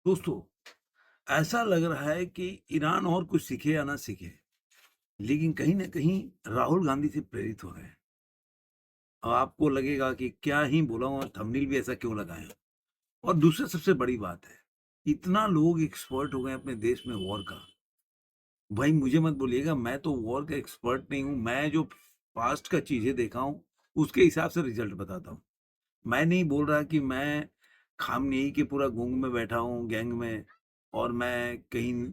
दोस्तों, ऐसा लग रहा है कि ईरान और कुछ सीखे या ना सीखे, लेकिन कहीं न कहीं राहुल गांधी से प्रेरित हो रहे हैं। अब आपको लगेगा कि क्या ही बोला हूँ और थंबनेल भी ऐसा क्यों लगाया? और दूसरा सबसे बड़ी बात है, इतना लोग एक्सपर्ट हो गए हैं अपने देश में वॉर का। भाई मुझे मत बोलिएगा, मैं तो वॉर का एक्सपर्ट नहीं हूँ, मैं जो पास्ट का चीज़ें देखा हूँ, उसके हिसाब से रिज़ल्ट बताता हूँ। मैं नहीं बोल रहा कि मैं खामनेई के पूरा गुंग में बैठा हूँ, गैंग में, और मैं कहीं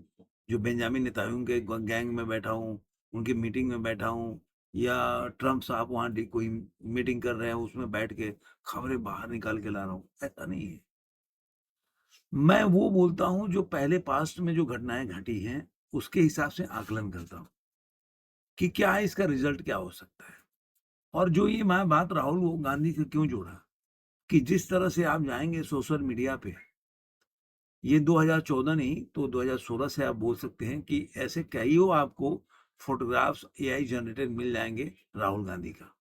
जो बेंजामिन नेतान्याहू के गैंग में बैठा हूँ, उनकी मीटिंग में बैठा हूँ, या ट्रम्प साहब वहाँ कोई मीटिंग कर रहे हैं उसमें बैठ के खबरें बाहर निकाल के ला रहा हूँ, ऐसा नहीं है। मैं वो बोलता हूँ जो पहले पास्ट में जो घटनाएं घटी हैं, उसके हिसाब से आकलन करता हूँ कि क्या है, इसका रिजल्ट क्या हो सकता है। और जो ये मैं बात राहुल गांधी से क्यों जोड़ा, कि जिस तरह से आप जाएंगे सोशल मीडिया पे, ये 2014 नहीं तो 2016 से आप बोल सकते हैं कि ऐसे कईयों आपको फोटोग्राफ्स एआई जनरेटेड मिल जाएंगे राहुल गांधी का।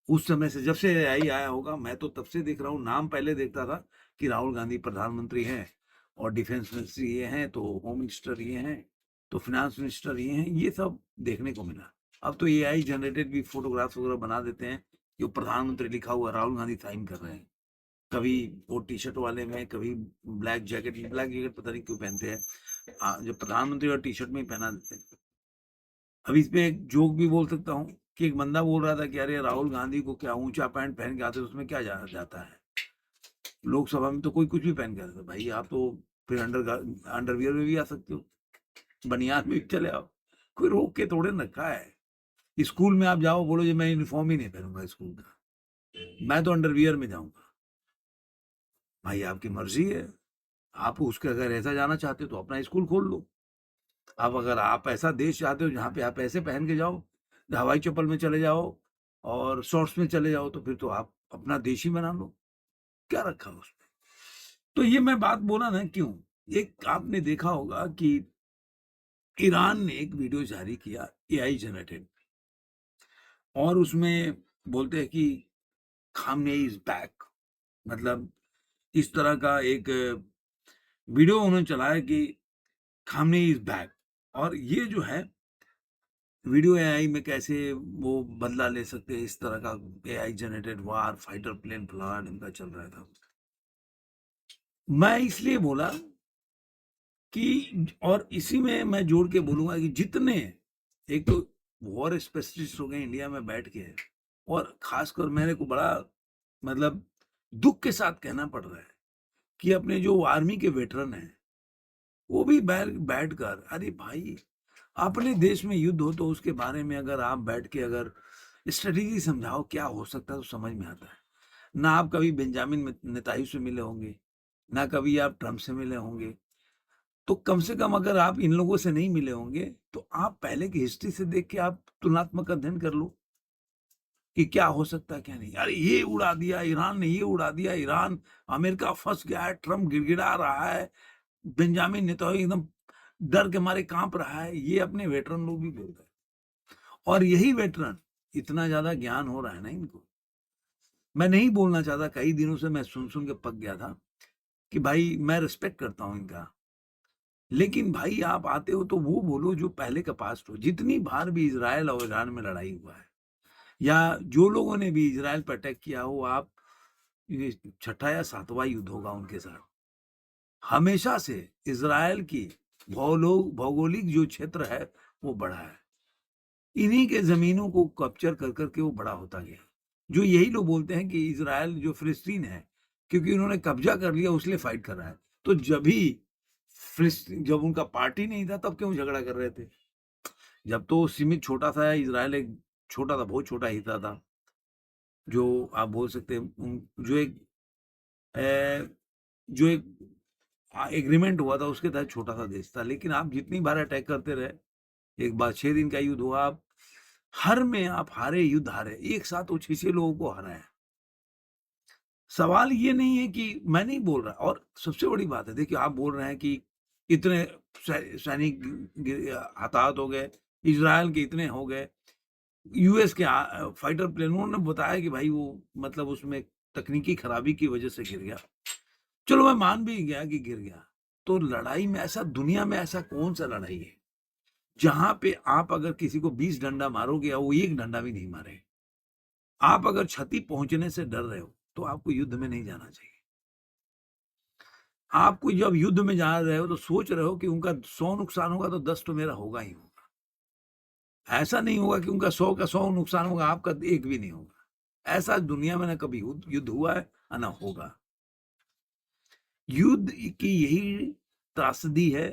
उस समय से, जब से एआई आया होगा, मैं तो तब से देख रहा हूँ। नाम पहले देखता था कि राहुल गांधी प्रधानमंत्री हैं, और डिफेंस मिनिस्टर ये हैं, तो होम मिनिस्टर ये हैं, तो फिनांस मिनिस्टर ये हैं, ये सब देखने को मिला। अब तो एआई जनरेटेड भी फोटोग्राफ्स वगैरह बना देते हैं, जो प्रधानमंत्री लिखा हुआ राहुल गांधी साइन कर रहे हैं। कभी वो टी-शर्ट वाले में, कभी ब्लैक जैकेट पता नहीं क्यों पहनते हैं। जो प्रधानमंत्री और टी-शर्ट में ही पहना देते हैं। अब इसमें एक जोक भी बोल सकता हूँ कि एक बंदा बोल रहा था कि अरे राहुल गांधी को क्या ऊँचा पैंट पहन के आते हैं, उसमें क्या जा जाता है? लोकसभा में तो कोई कुछ भी पहन के आता है। भाई आप तो फिर अंडरवियर में भी आ सकते हो, बनियान में भी चले आओ। कोई रोक के थोड़े ना रखा है। स्कूल में आप जाओ, बोलो जी मैं यूनिफ़ॉर्म ही नहीं पहनूँगा स्कूल का, मैं तो अंडरवियर में जाऊँगा। भाई आपकी मर्ज़ी है। आप उसके अगर ऐसा जाना चाहते हो तो अपना स्कूल खोल लो। अब अगर आप ऐसा देश चाहते हो जहाँ पे आप ऐसे पहन के जाओ, हवाई चप्पल में चले जाओ और शॉर्ट्स में चले जाओ, तो फिर तो आप अपना देश ही बना लो। क्या रखा है उसमें? तो ये मैं बात बोला ना क्यों? एक आपने देखा होगा कि ईरान ने एक वीडियो जारी किया एआई जनरेटेड, और उसमें बोलते हैं कि खामनेई इज़ बैक। मतलब इस तरह का एक वीडियो उन्होंने चलाया कि खामनेई इज़ बैक। और ये जो है वीडियो एआई में कैसे वो बदला ले सकते हैं, इस तरह का एआई जनरेटेड वार फाइटर प्लेन फलाना ढिमका चल रहा था। मैं इसलिए बोला कि, और इसी में मैं जोड़ के बोलूंगा कि जितने, एक तो वॉर स्पेशलिस्ट हो गए इंडिया में बैठ के, और खासकर मेरे को बड़ा मतलब दुख के साथ कहना पड़ रहा है कि अपने जो आर्मी के वेटरन हैं, वो भी बैठकर, अरे भाई अपने देश में युद्ध हो तो उसके बारे में अगर आप बैठ के अगर स्ट्रेटेजी समझाओ क्या हो सकता है, तो समझ में आता है। ना आप कभी बेंजामिन नेतान्याहू से मिले होंगे, ना कभी आप ट्रम्प से मिले होंगे, तो कम से कम अगर आप इन लोगों से नहीं मिले होंगे, तो आप पहले की हिस्ट्री से देख के आप तुलनात्मक अध्ययन कर लो कि क्या हो सकता है क्या नहीं। अरे ये उड़ा दिया ईरान ने, ये उड़ा दिया ईरान, अमेरिका फंस गया है, ट्रम्प गिड़गिड़ा रहा है, बेंजामिन नेतान्याहू एकदम डर के मारे कांप रहा है। ये अपने वेटरन लोग भी बोल रहे हैं, और यही वेटरन, इतना ज्यादा ज्ञान हो रहा है ना इनको। मैं नहीं बोलना चाहता, कई दिनों से मैं सुन सुन के पक गया था कि भाई मैं रिस्पेक्ट करता हूँ इनका, लेकिन भाई आप आते हो तो वो बोलो जो पहले का पास्ट हो। जितनी बार भी इजराइल और ईरान में लड़ाई हुआ है, या जो लोगों ने भी इजराइल पर अटैक किया हो, आप ये छठा या सातवां युद्ध होगा उनके साथ। हमेशा से इजराइल की भौगोलिक जो क्षेत्र है वो बड़ा है। इन्हीं के ज़मीनों को कैप्चर कर कर के वो बड़ा होता गया। जो यही लोग बोलते हैं कि इज़राइल जो फ़िलिस्तीन है, क्योंकि उन्होंने कब्ज़ा कर लिया इसलिए फ़ाइट कर रहा है। तो जब उनका पार्टी नहीं था तब क्यों झगड़ा कर रहे थे? जब तो सीमित छोटा-सा इज़राइल एक छोटा था, बहुत छोटा हिस्सा था, जो आप बोल सकते हैं अ, जो एक एग्रीमेंट हुआ था उसके तहत छोटा-सा देश था। लेकिन आप जितनी बार अटैक करते रहे, एक बार 6 दिन का युद्ध हुआ, आप हर में आप हारे, युद्ध हारे। एक साथ वो 6-6 लोगों को हराया। सवाल ये नहीं है कि मैं नहीं बोल रहा, और सबसे बड़ी बात है, देखिए आप बोल रहे हैं कि इतने सैनिक हताहत हो गए, इज़राइल के इतने हो गए, यूएस के फाइटर प्लेन, उन्होंने बताया कि भाई वो मतलब उसमें तकनीकी खराबी की वजह से गिर गया। चलो मैं मान भी गया कि गिर गया, तो लड़ाई में ऐसा, दुनिया में ऐसा कौन-सा लड़ाई है, जहाँ पे आप अगर किसी को 20 डंडा मारोगे और वो 1 डंडा भी नहीं मारे। आप अगर क्षति पहुँचने से डर रहे हो, तो आपको युद्ध में नहीं जाना चाहिए। आपको जब युद्ध में जा रहे हो तो सोच रहे हो कि उनका 100 नुकसान होगा तो 10 तो मेरा होगा ही होगा। ऐसा नहीं होगा कि उनका 100 का 100 नुकसान होगा, आपका 1 भी नहीं होगा। ऐसा दुनिया में ना कभी युद्ध युद्ध हुआ है और ना होगा। युद्ध की यही त्रासदी है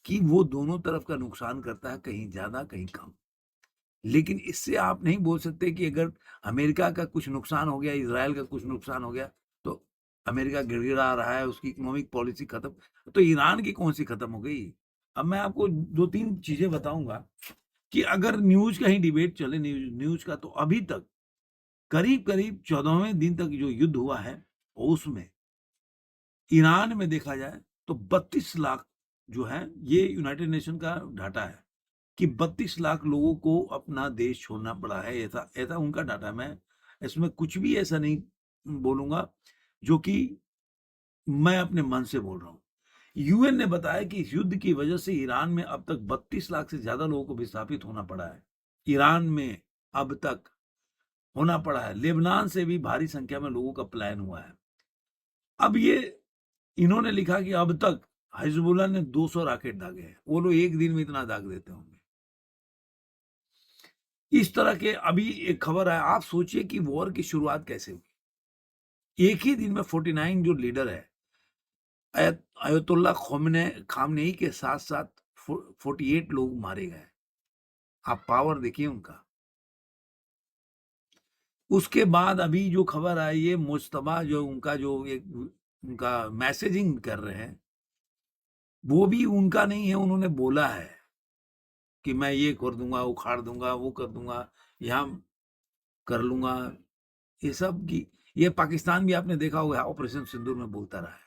कि वो दोनों तरफ का नुकसान करता है, कहीं ज़्यादा, कहीं कम। लेकिन इससे आप नहीं बोल सकते कि अगर अमेरिका का कुछ नुकसान हो गया, इज़राइल का कुछ नुकसान हो गया, तो अमेरिका गिड़गिड़ा रहा है, उसकी इकोनॉमिक पॉलिसी खत्म, तो ईरान की कौन-सी खत्म हो गई? अब मैं आपको 2-3 चीज़ें बताऊँगा कि अगर न्यूज़ का ही डिबेट चले, न्यूज़ का, तो अभी तक करीब-करीब 14वें दिन तक जो युद्ध हुआ है, उसमें ईरान में देखा जाए तो 32 लाख जो है, ये यूनाइटेड नेशन का डाटा है कि 32 लाख लोगों को अपना देश छोड़ना पड़ा है। ऐसा ऐसा उनका डाटा है। मैं इसमें कुछ भी ऐसा नहीं बोलूँगा जो कि मैं अपने मन से बोल रहा हूँ। यूएन ने बताया कि इस युद्ध की वजह से ईरान में अब तक 32 लाख से ज़्यादा लोगों को विस्थापित होना पड़ा है। ईरान में अब तक होना पड़ा है। लेबनान से भी भारी संख्या में लोगों का पलायन हुआ है। अब ये इन्होंने लिखा कि अब तक हिजबुल्लाह ने 200 रॉकेट दागे हैं। वो लोग एक दिन में इतना दाग देते होंगे। इस तरह के अभी एक खबर है, आप सोचिए कि वॉर की शुरुआत कैसे हुई। एक ही दिन में 49 जो लीडर है, अयतुल्ला खामनेई के साथ-साथ 48 लोग मारे गए। आप पावर देखिए उनका। उसके बाद अभी जो खबर आई है, मुज्तबा जो उनका जो एक उनका मैसेजिंग कर रहे हैं, वो भी उनका नहीं है। उन्होंने बोला है कि मैं ये कर दूँगा, उखाड़ दूँगा, वो कर दूँगा, यहाँ कर लूँगा। ये सब की ये पाकिस्तान भी आपने देखा होगा ऑपरेशन सिंदूर में बोलता रहा है।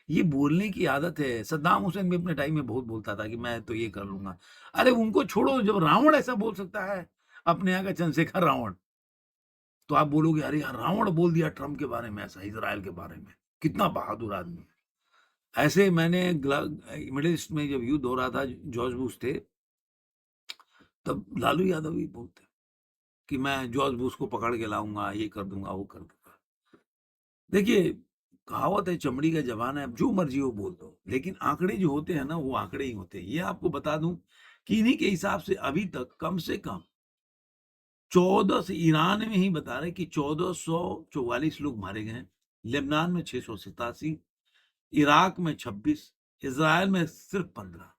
ये बोलने की आदत है। सद्दाम हुसैन भी अपने टाइम में बहुत बोलता था कि मैं तो ये कर लूँगा। अरे उनको छोड़ो, जब रावण ऐसा बोल सकता है, अपने यहाँ का चंद्रशेखर रावण, तो आप बोलोगे अरे यार रावण बोल दिया ट्रम्प के बारे में ऐसा, इज़राइल के बारे में, कितना बहादुर आदमी है। ऐसे मैंने मिडल ईस्ट में जब युद्ध हो रहा था, जॉर्ज बुश थे, तब लालू यादव भी बोलते कि मैं जॉर्ज बुश को पकड़ के लाऊँगा, ये कर दूँगा, वो कर दूँगा। देखिए, कहावत है चमड़ी का ज़बान है, अब जो मर्ज़ी हो बोल दो, लेकिन आंकड़े जो होते हैं ना, वो आंकड़े ही होते हैं। ये आपको बता दूँ कि इन्हीं के हिसाब से अभी तक कम से कम 14 से, ईरान में ही बता रहे हैं कि 1444 लोग मारे गए हैं, लेबनान में 687, इराक में 26, इज़राइल में सिर्फ 15।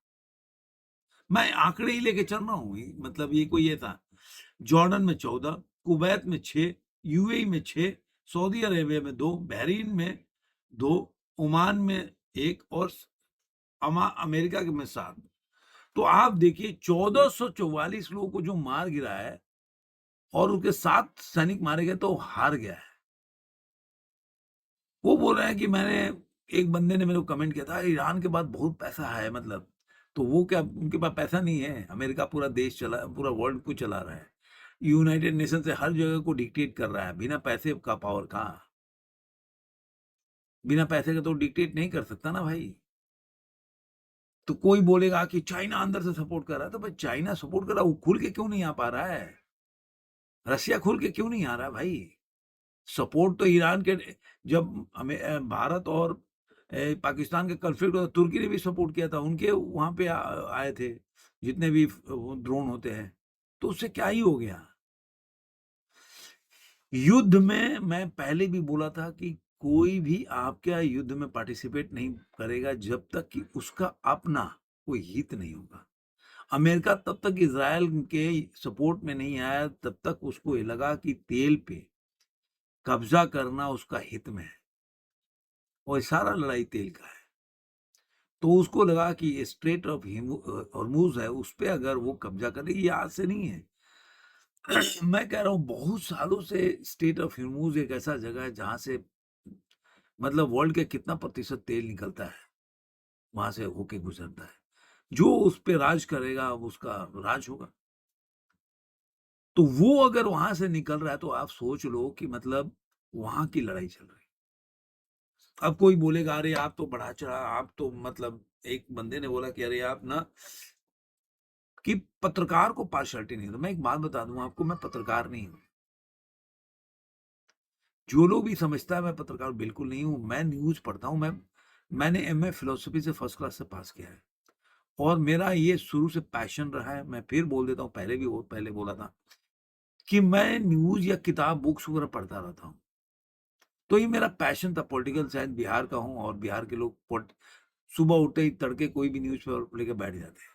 मैं आंकड़े ही लेके चल रहा हूँ, मतलब ये कोई ये था। जॉर्डन में 14, कुवैत में 6, यूएई में 6, सऊदी अरेबिया में 2, बहरीन में 2, ओमान में 1 और अमेरिका के में 7। तो आप देखिए 1444 लोगों को जो मार गिरा है और उनके 7 सैनिक मारे गए, तो वो हार गया है। वो बोल रहे हैं कि मैंने, एक बंदे ने मेरे को कमेंट किया था, ईरान के पास बहुत पैसा है मतलब, तो वो क्या, उनके पास पैसा नहीं है? अमेरिका पूरा देश चला, पूरा वर्ल्ड को चला रहा है। यूनाइटेड नेशन से हर जगह को डिक्टेट कर रहा है, बिना पैसे का पावर कहाँ? बिना पैसे के तो डिक्टेट नहीं कर सकता ना भाई। तो कोई बोलेगा कि चाइना अंदर से सपोर्ट कर रहा है, तो भाई चाइना सपोर्ट कर रहा है, वो खुल के क्यों नहीं आ पा रहा है? रसिया खुल के क्यों नहीं आ रहा है भाई? सपोर्ट तो ईरान के, जब हमें भारत और पाकिस्तान का कॉन्फ्लिक्ट हुआ, तुर्की ने भी सपोर्ट किया था, उनके वहाँ पे आए थे, जितने भी वो ड्रोन होते हैं, तो उससे क्या ही हो गया? युद्ध में मैं पहले भी बोला था कि कोई भी आपके युद्ध में पार्टिसिपेट नहीं करेगा जब तक कि उसका अपना कोई हित नहीं होगा। अमेरिका तब तक इज़राइल के सपोर्ट में नहीं आया, तब तक उसको ये लगा कि तेल पे कब्जा करना उसका हित में है, और ये सारा लड़ाई तेल का है। तो उसको लगा कि ये स्ट्रेट ऑफ हॉर्मूज़ है, उस पे अगर वो कब्जा करेगी, ये आज से नहीं है। मैं कह रहा हूँ बहुत सालों से स्ट्रेट ऑफ हॉर्मूज़ एक ऐसा जगह है जहाँ से, मतलब वर्ल्ड के कितना प्रतिशत तेल निकलता है, वहाँ से होके गुजरता है। जो उस पे राज करेगा, अब उसका राज होगा। तो वो अगर वहाँ से निकल रहा है, तो आप सोच लो कि मतलब वहाँ की लड़ाई चल रही है। अब कोई बोलेगा अरे आप तो बढ़ा चढ़ा, आप तो मतलब एक बंदे ने बोला कि अरे आप ना कि पत्रकार को पार्शियलिटी नहीं है। तो मैं एक बात बता दूं आपको, मैं पत्रकार नहीं हूं। जो लोग भी समझता है मैं पत्रकार बिल्कुल नहीं हूं। मैं न्यूज पढ़ता हूं। मैंने एमए फिलोसफी से फर्स्ट क्लास से पास किया है और मेरा ये शुरू से पैशन रहा है। मैं फिर बोल देता हूं, पहले भी बहुत पहले बोला था कि मैं न्यूज या किताब बुक्स वगैरह पढ़ता रहता हूं। तो ये मेरा पैशन था। पॉलिटिकल साइंस बिहार का हूं और बिहार के लोग सुबह उठते ही तड़के कोई भी न्यूज़पेपर लेके बैठ जाते हैं।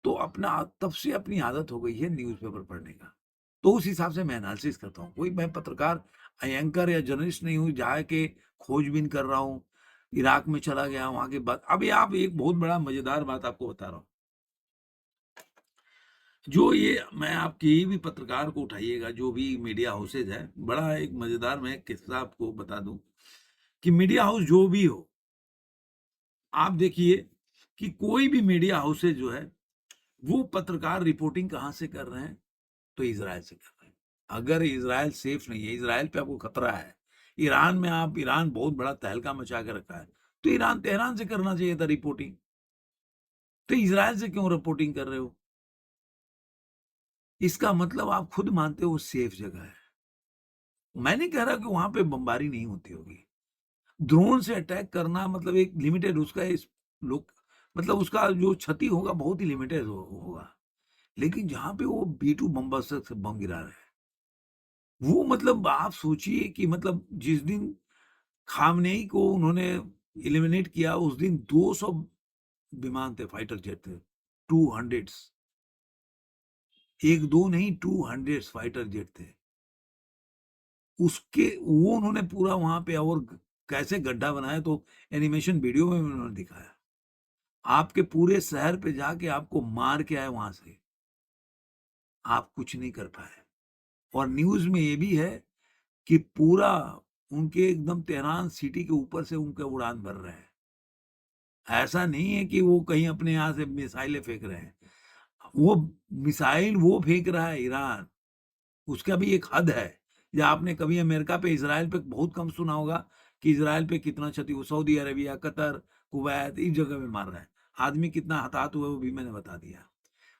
तो तब से अपनी आदत हो गई है न्यूज़पेपर पढ़ने का। तो उस हिसाब से मैं एनालिसिस करता हूँ। कोई मैं पत्रकार, एंकर या जर्नलिस्ट नहीं हूँ, जाके खोजबीन कर रहा हूँ, इराक में चला गया, वहाँ की बात। अभी आप एक बहुत बड़ा मज़ेदार बात आपको बता रहा हूँ। जो ये मैं आप किसी भी पत्रकार को उठाइएगा, जो भी मीडिया हाउसेज़ है, बड़ा एक मज़ेदार मैं किस्सा आपको बता दूँ कि मीडिया हाउस जो भी हो, आप देखिए कि कोई भी मीडिया हाउसेज़ जो है, वो पत्रकार रिपोर्टिंग कहाँ से कर रहे हैं? तो इज़राइल से कर रहे हैं। अगर इज़राइल सेफ नहीं है, इज़राइल पे आपको खतरा है, ईरान बहुत बड़ा तहलका मचा के रखा है, तो ईरान तेहरान से करना चाहिए था रिपोर्टिंग। तो इज़राइल से क्यों रिपोर्टिंग कर रहे हो? इसका मतलब आप खुद मानते हो वो सेफ जगह है। मैं नहीं कह रहा कि वहाँ पे बमबारी नहीं होती होगी। ड्रोन से अटैक करना मतलब एक लिमिटेड उसका इस लोग मतलब उसका जो क्षति होगा बहुत ही लिमिटेड होगा। लेकिन जहाँ पे वो B-2 बम से बम गिरा रहे हैं, वो मतलब आप सोचिए कि मतलब जिस दिन खामनेई को उन्होंने एलिमिनेट किया, उस दिन 200 विमान थे, फाइटर जेट थे, 200s, 1-2 नहीं 200s फाइटर जेट थे। उसके वो उन्होंने पूरा वहाँ पे और कैसे गड्ढा बनाया, तो एनिमेशन वीडियो में भी उन्होंने दिखाया। आपके पूरे शहर पे जाके आपको मार के आए वहाँ से, आप कुछ नहीं कर पाए। और न्यूज़ में ये भी है कि पूरा उनके एकदम तेहरान सिटी के ऊपर से उनका उड़ान भर रहे हैं। ऐसा नहीं है कि वो कहीं अपने यहाँ से मिसाइलें फेंक रहे हैं। वो मिसाइल वो फेंक रहा है ईरान, उसका भी एक हद है। या आपने कभी अमेरिका पे इज़राइल पे बहुत कम सुना होगा कि इज़राइल पे कितना क्षति हुआ। सऊदी अरेबिया, कतर, कुवैत इस जगह पे मार रहा है। आदमी कितना हताहत हुआ वो भी मैंने बता दिया।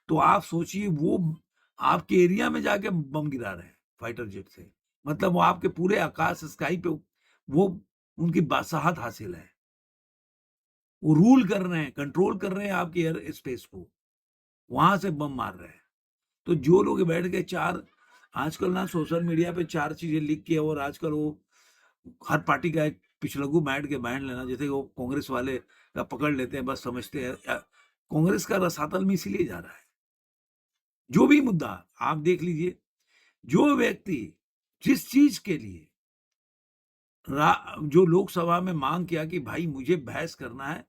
तो आप सोचिए वो आपके एरिया में जाके बम गिरा रहे हैं फाइटर जेट से। मतलब वो आपके पूरे आकाश स्काई पे वो उनकी बादशाहत हासिल है। वो रूल कर रहे हैं, कंट्रोल कर रहे हैं आपके एयर स्पेस को। वहाँ से बम मार रहे हैं। तो जो लोग बैठ के 4 आजकल ना सोशल मीडिया पे 4 चीज़ें लिख के और आजकल वो हर पार्टी का एक पिछलग्गू बैठ के बैन लेना, जैसे वो कांग्रेस वाले का पकड़ लेते हैं, बस समझते हैं कांग्रेस का रसातल में इसीलिए जा रहा है। जो भी मुद्दा आप देख लीजिए, जो व्यक्ति जिस चीज़ के लिए जो लोकसभा में मांग किया कि भाई मुझे बहस करना है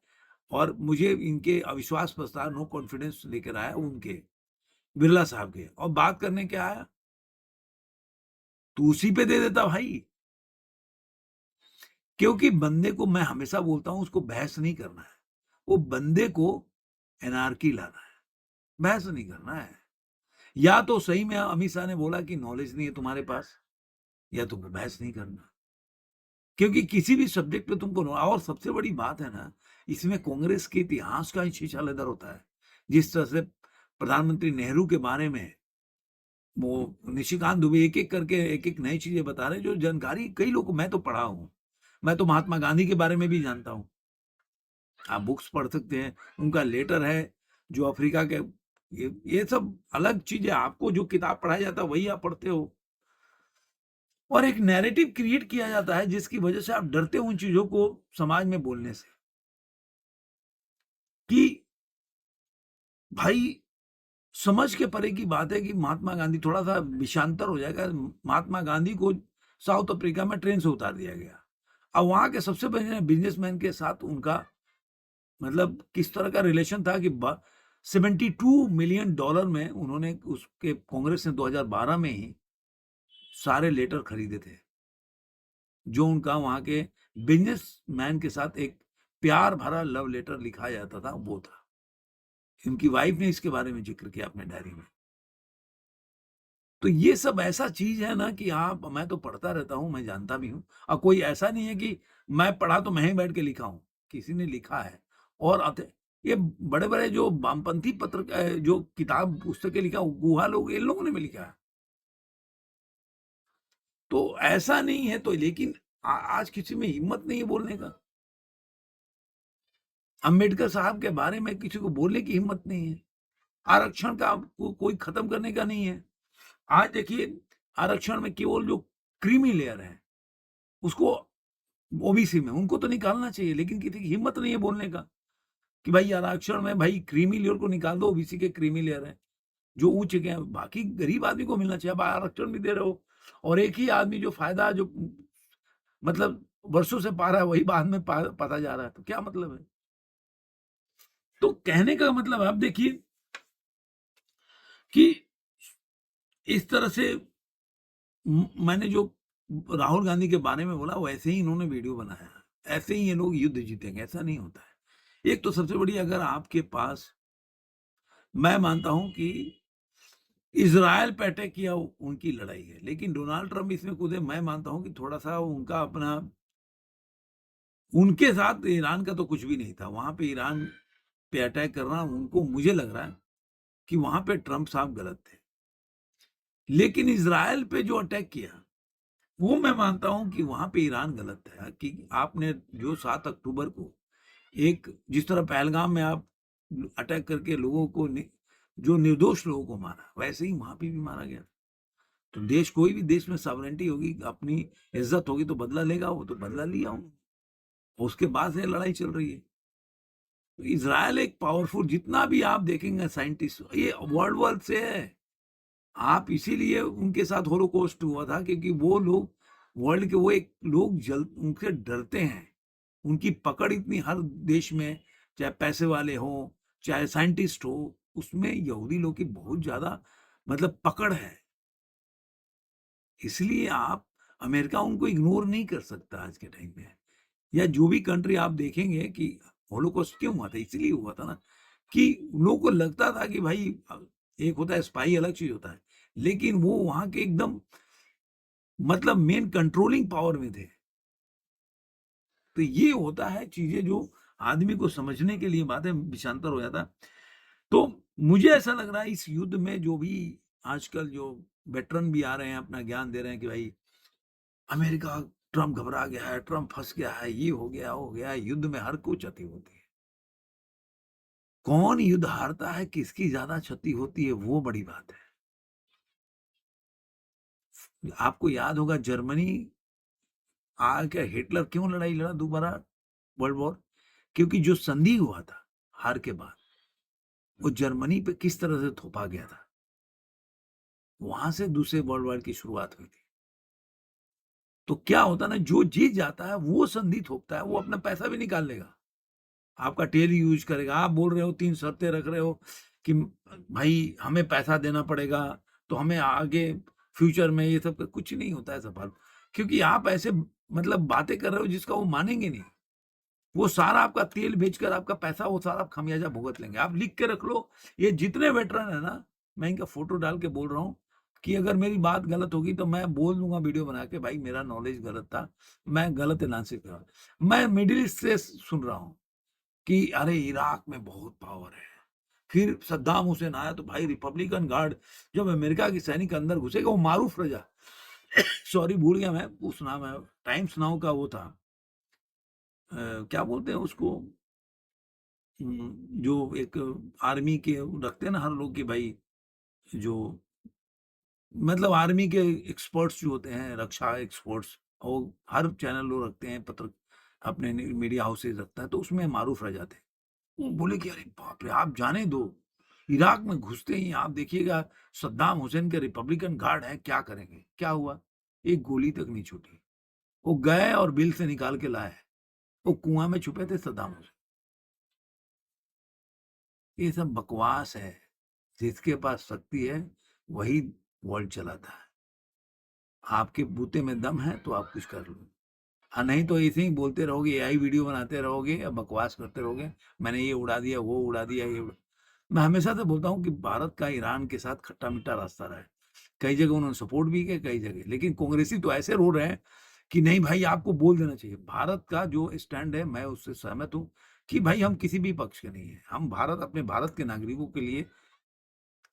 और मुझे इनके अविश्वास प्रस्ताव नो कॉन्फिडेंस लेकर आया उनके बिरला साहब के, और बात करने क्या आया, तो उसी पे दे देता भाई। क्योंकि बंदे को मैं हमेशा बोलता हूं उसको बहस नहीं करना है, वो बंदे को एनार्की लाना है, बहस नहीं करना है। या तो सही में अमित शाह ने बोला कि नॉलेज नहीं है तुम्हारे पास, या तुमको बहस नहीं करना। क्योंकि किसी भी सब्जेक्ट पे तुमको और सबसे बड़ी बात है ना, इसमें कांग्रेस के इतिहास का ही शीशालेदर होता है। जिस तरह से प्रधानमंत्री नेहरू के बारे में वो निशिकांत दुबे एक-एक करके एक-एक नई चीज़ें बता रहे हैं, जो जानकारी कई लोग को मैं तो पढ़ा हूँ। मैं तो महात्मा गांधी के बारे में भी जानता हूँ। आप बुक्स पढ़ सकते हैं, उनका लेटर है, जो अफ्रीका के ये सब अलग चीज़ है। आपको जो किताब पढ़ाया जाता है, वही आप पढ़ते हो। और एक नैरेटिव क्रिएट किया जाता है, जिसकी वजह से आप डरते हो उन चीज़ों को समाज में बोलने से। कि भाई समझ के परे की बात है कि महात्मा गांधी थोड़ा-सा विषांतर हो जाएगा। महात्मा गांधी को साउथ अफ्रीका में ट्रेन से उतार दिया गया। अब वहाँ के सबसे बड़े बिज़नेसमैन के साथ उनका मतलब किस तरह का रिलेशन था कि $72 मिलियन में उन्होंने उसके कांग्रेस ने 2012 में ही सारे लेटर खरीदे थे। जो उनका वहाँ के बिज़नेसमैन के साथ एक प्यार भरा लव लेटर लिखा जाता था, वो था। उनकी वाइफ ने इसके बारे में ज़िक्र किया अपने डायरी में। तो ये सब ऐसा चीज़ है ना कि आप मैं तो पढ़ता रहता हूँ, मैं जानता भी हूँ और कोई ऐसा नहीं है कि मैं पढ़ा तो मैं ही बैठ के लिखा हूँ, किसी ने लिखा है और ये बड़े-बड़े जो वामपंथी जो किताब पुस्तकें लिखा गुहा लोग इन लोगों ने भी लिखा है। तो ऐसा नहीं है तो लेकिन आज किसी में हिम्मत नहीं है बोलने का। अम्बेडकर साहब के बारे में किसी को बोलने की हिम्मत नहीं है। आरक्षण का कोई खत्म करने का नहीं है। आज देखिए आरक्षण में केवल जो क्रीमी लेयर है, उसको ओबीसी में उनको तो निकालना चाहिए, लेकिन किसी की हिम्मत नहीं है बोलने का कि भाई आरक्षण में भाई क्रीमी लेयर को निकाल दो, ओबीसी के क्रीमी लेयर है, जो ऊँच के हैं, बाकी गरीब आदमी को मिलना चाहिए। अब आरक्षण भी दे रहे हो और एक ही आदमी जो फ़ायदा जो मतलब वर्षों से पा रहा है, वही बाद में पाता जा रहा है, तो क्या मतलब है? तो कहने का मतलब है, अब देखिए कि इस तरह से मैंने जो राहुल गांधी के बारे में बोला वैसे ही इन्होंने वीडियो बनाया। ऐसे ही ये लोग युद्ध जीतेंगे, ऐसा नहीं होता है। एक तो सबसे बड़ी अगर आपके पास मैं मानता हूं कि इज़राइल पे अटैक किया उनकी लड़ाई है, लेकिन डोनाल्ड ट्रम्प इसमें कूदे मैं मानता हूं कि थोड़ा-सा उनका अपना उनके साथ ईरान का तो कुछ भी नहीं था। वहां पे ईरान पे अटैक करना उनको मुझे लग रहा है कि वहां पे ट्रम्प साहब गलत थे। लेकिन इज़राइल पे जो अटैक किया वो मैं मानता हूँ कि वहाँ पे ईरान गलत है कि आपने जो 7 अक्टूबर को एक जिस तरह पहलगाम में आप अटैक करके लोगों को जो निर्दोष लोगों को मारा, वैसे ही वहाँ पे भी मारा गया। तो देश कोई भी देश में सॉवरेनिटी होगी, अपनी इज़्ज़त होगी तो बदला लेगा, वो तो बदला लिया उन्होंने। उसके बाद से लड़ाई चल रही है। तो इज़राइल एक पावरफुल जितना भी आप देखेंगे साइंटिस्ट ये वर्ल्ड वॉर से है। आप इसीलिए उनके साथ होलोकॉस्ट हुआ था क्योंकि वो लोग वर्ल्ड के वो एक लोग जल उनसे डरते हैं। उनकी पकड़ इतनी हर देश में चाहे पैसे वाले हों, चाहे साइंटिस्ट हो, उसमें यहूदी लोग की बहुत ज़्यादा मतलब पकड़ है। इसलिए आप अमेरिका उनको इग्नोर नहीं कर सकता आज के टाइम में। या जो भी कंट्री आप देखेंगे कि होलोकॉस्ट क्यों हुआ था? इसीलिए हुआ था ना कि लोगों को लगता था कि भाई एक होता है स्पाई अलग चीज़ होता है। लेकिन वो वहाँ के एकदम मतलब मेन कंट्रोलिंग पावर में थे। तो ये होता है चीज़ें जो आदमी को समझने के लिए बातें विषांतर हो जाता है। तो मुझे ऐसा लग रहा है इस युद्ध में जो भी आजकल जो वेटरन भी आ रहे हैं, अपना ज्ञान दे रहे हैं कि भाई अमेरिका ट्रम्प घबरा गया है, ट्रम्प फँस गया है, ये हो गया है, युद्ध में हर को क्षति होती है। कौन युद्ध हारता है, किसकी ज़्यादा क्षति होती है, वो बड़ी बात है। आपको याद होगा जर्मनी क्या हिटलर क्यों लड़ाई लड़ा दोबारा वर्ल्ड वॉर? क्योंकि जो संधि हुआ था हार के बाद, वो जर्मनी पे किस तरह से थोपा गया था। वहाँ से दूसरे वर्ल्ड वॉर की शुरुआत हुई थी। तो क्या होता है ना जो जीत जाता है वो संधि थोपता है, वो अपना पैसा भी निकाल लेगा। आपका टेल यूज़ करेगा। आप बोल रहे हो 3 शर्तें रख रहे हो कि भाई हमें पैसा देना पड़ेगा, तो हमें आगे फ्यूचर में ये सब कुछ नहीं होता है सवाल। क्योंकि आप ऐसे मतलब बातें कर रहे हो जिसका वो मानेंगे नहीं। वो सारा आपका तेल बेचकर आपका पैसा वो सारा खमियाजा भुगत लेंगे। आप लिख के रख लो, ये जितने वेटरन है ना, मैं इनका फ़ोटो डाल के बोल रहा हूँ कि अगर मेरी बात गलत होगी तो मैं बोल दूँगा वीडियो बना के भाई मेरा नॉलेज गलत था, मैं गलत एनालिसिस कर रहा हूँ। मैं मिडल ईस्ट से सुन रहा हूँ कि अरे इराक में बहुत पावर है। फिर सद्दाम हुसैन आया तो भाई रिपब्लिकन गार्ड जब अमेरिका के सैनिक अंदर घुसेगा वो मारूफ रजा सॉरी भूल गया मैं उस नाम है टाइम्स नाउ का वो था क्या बोलते हैं उसको जो एक आर्मी के रखते हैं ना हर लोग कि भाई जो मतलब आर्मी के एक्सपर्ट्स जो होते हैं रक्षा एक्सपर्ट्स वो हर चैनल लोग रखते हैं पत्र अपने मीडिया हाउसेज रखता है तो उसमें मारूफ रह जाते हैं वो बोले कि अरे बाप रे आप जाने दो इराक में घुसते ही आप देखिएगा सद्दाम हुसैन के रिपब्लिकन गार्ड है क्या करेंगे क्या हुआ एक गोली तक नहीं छूटी वो गए और बिल से निकाल के लाए वो कुआं में छुपे थे सद्दाम हुसैन ये सब बकवास है जिसके पास शक्ति है वही वर्ल्ड चलाता है आपके बूते में दम है तो आप कुछ कर लो हाँ नहीं तो ऐसे ही बोलते रहोगे एआई वीडियो बनाते रहोगे या बकवास करते रहोगे मैंने ये उड़ा दिया वो उड़ा दिया मैं हमेशा से बोलता हूँ कि भारत का ईरान के साथ खट्टा मीठा रास्ता रहा है कई जगह उन्होंने सपोर्ट भी किया, कई जगह, लेकिन कांग्रेसी तो ऐसे रो रहे हैं कि नहीं भाई आपको बोल देना चाहिए। भारत का जो स्टैंड है मैं उससे सहमत हूँ कि भाई हम किसी भी पक्ष के नहीं हैं। हम भारत अपने भारत के नागरिकों के लिए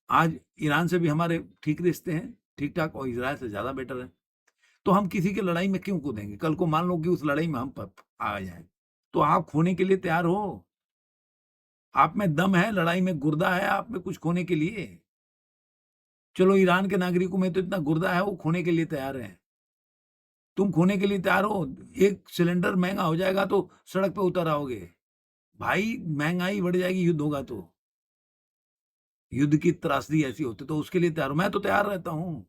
आज ईरान से भी हमारे ठीक रिश्ते हैं, ठीक-ठाक और इज़राइल से ज़्यादा बेटर है। तो हम किसी की लड़ाई में क्यों कूदेंगे? कल को मान लो कि उस लड़ाई में हम प आ जाएँ, तो आप खोने के लिए तैयार हो? आप में दम है, लड़ाई में गुर्दा है आप में कुछ खोने के लिए? चलो ईरान के नागरिकों में तो इतना गुर्दा है वो खोने के लिए तैयार हैं। तुम खोने के लिए तैयार हो? एक सिलेंडर महँगा हो जाएगा तो सड़क पे उतर आओगे। भाई महँगाई बढ़ जाएगी युद्ध होगा तो। युद्ध की त्रासदी ऐसी होती तो उसके लिए तैयार हो। मैं तो तैयार रहता हूँ।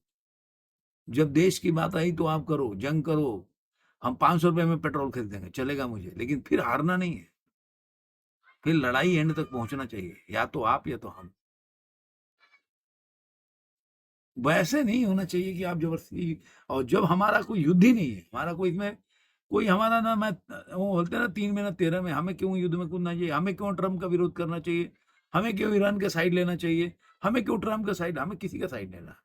जब देश की बात आई तो आप करो, जंग करो। हम ₹500 में पेट्रोल खरीदेंगे, चलेगा मुझे, लेकिन फिर हारना नहीं है। फिर लड़ाई एंड तक पहुँचना चाहिए, या तो आप या तो हम। वैसे नहीं होना चाहिए कि आप ज़बरदस्ती, और जब हमारा कोई युद्ध ही नहीं है, हमारा कोई इसमें कोई हमारा ना मैं वो बोलते हैं ना 3 में ना 13 में, हमें क्यों युद्ध में कूदना चाहिए? हमें क्यों ट्रम्प का विरोध करना चाहिए? हमें क्यों ईरान का साइड लेना चाहिए? हमें क्यों ट्रम्प का साइड? हमें किसी का साइड नहीं लेना।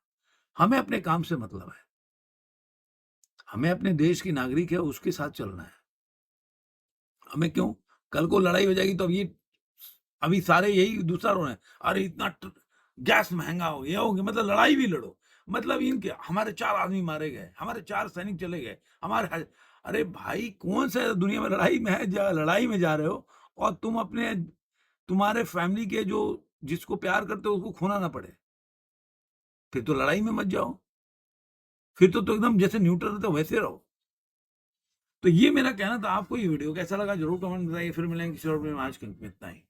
हमें अपने काम से मतलब है। हमें अपने देश की नागरिक है उसके साथ चलना है। हमें क्यों? कल को लड़ाई हो जाएगी तो अब ये अभी सारे यही दूसरा रो रहे हैं, अरे इतना गैस महंगा हो गया, हो गया, मतलब लड़ाई भी लड़ो, मतलब इनके हमारे 4 आदमी मारे गए, हमारे 4 सैनिक चले गए, अरे भाई कौन सा दुनिया में लड़ाई में है, लड़ाई में जा रहे हो और तुम अपने तुम्हारे फैमिली के जो जिसको प्यार करते हो उसको खोना ना पड़े, फिर तो लड़ाई में मत जाओ, फिर तो एकदम जैसे न्यूट्रल रहते हो वैसे रहो। तो ये मेरा कहना था। आपको ये वीडियो कैसा लगा जरूर कमेंट बताइए। फिर मिलेंगे किसी और वीडियो में, आज के लिए इतना ही।